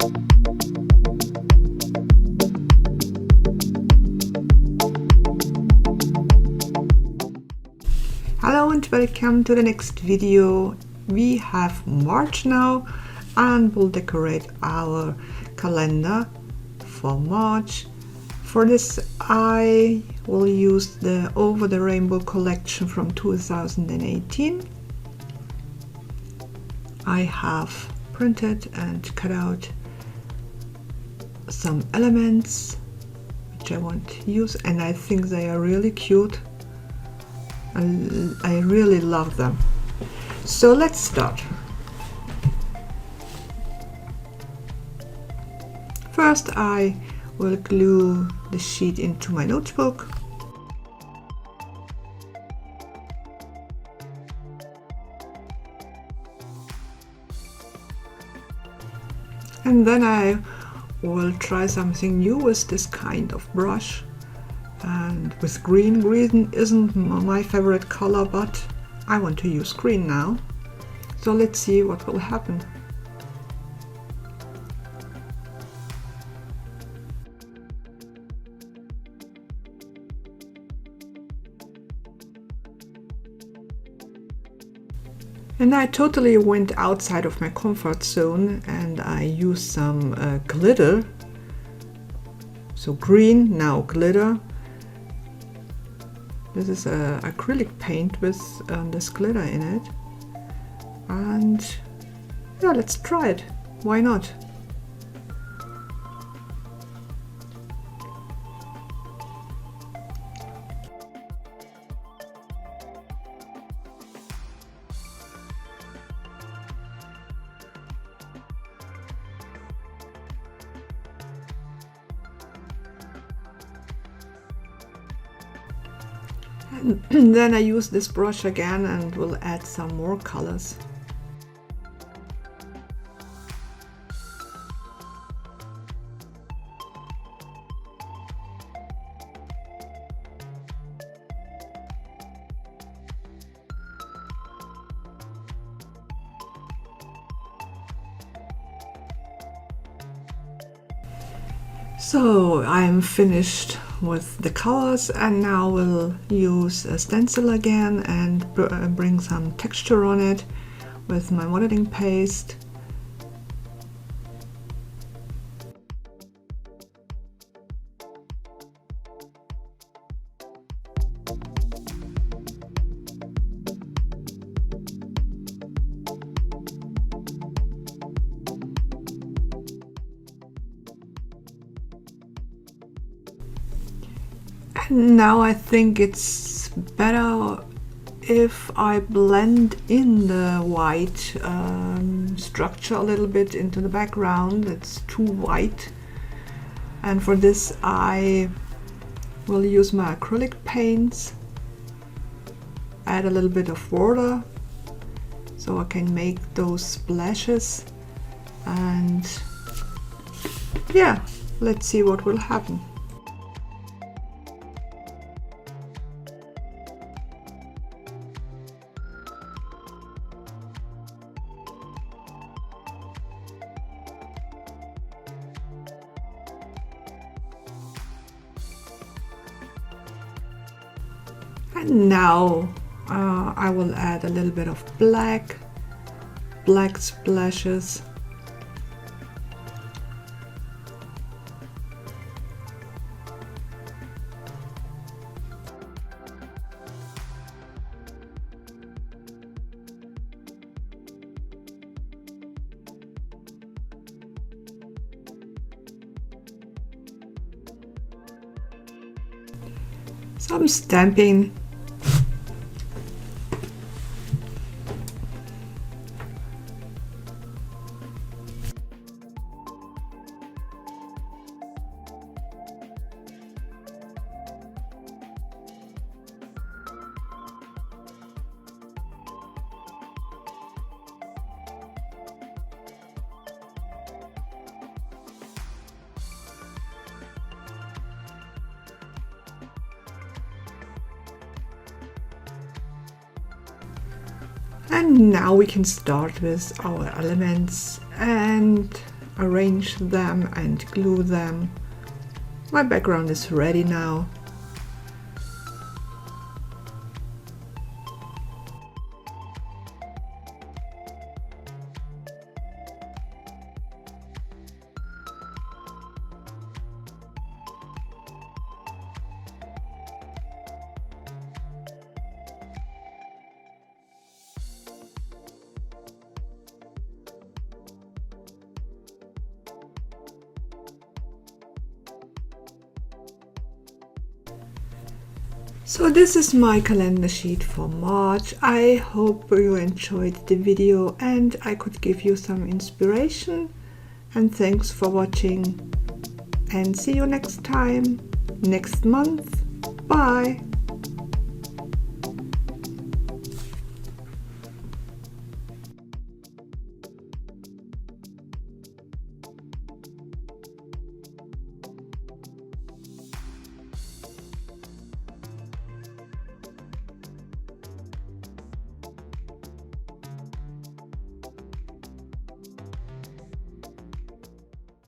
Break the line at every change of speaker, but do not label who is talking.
Hello and welcome to the next video. We have March now and we'll decorate our calendar for March. For this I will use the Over the Rainbow collection from 2018. I have printed and cut out some elements which I want to use, and I think they are really cute. I really love them. So let's start. First I will glue the sheet into my notebook. And then I will try something new with this kind of brush. And with green. Green isn't my favorite color, but I want to use green now. So let's see what will happen. And I totally went outside of my comfort zone and I used some glitter. So green, now glitter. This is acrylic paint with this glitter in it, and yeah, let's try it. Why not? And then I use this brush again and will add some more colors. So I'm finished with the colors, and now we'll use a stencil again and bring some texture on it with my modeling paste. Now I think it's better if I blend in the white structure a little bit into the background. It's too white, and for this I will use my acrylic paints, add a little bit of water so I can make those splashes, and yeah, let's see what will happen. And now I will add a little bit of black splashes. Some stamping. And now we can start with our elements, and arrange them and glue them. My background is ready now. So this is my calendar sheet for March. I hope you enjoyed the video and I could give you some inspiration. And thanks for watching. And see you next time, next month. Bye!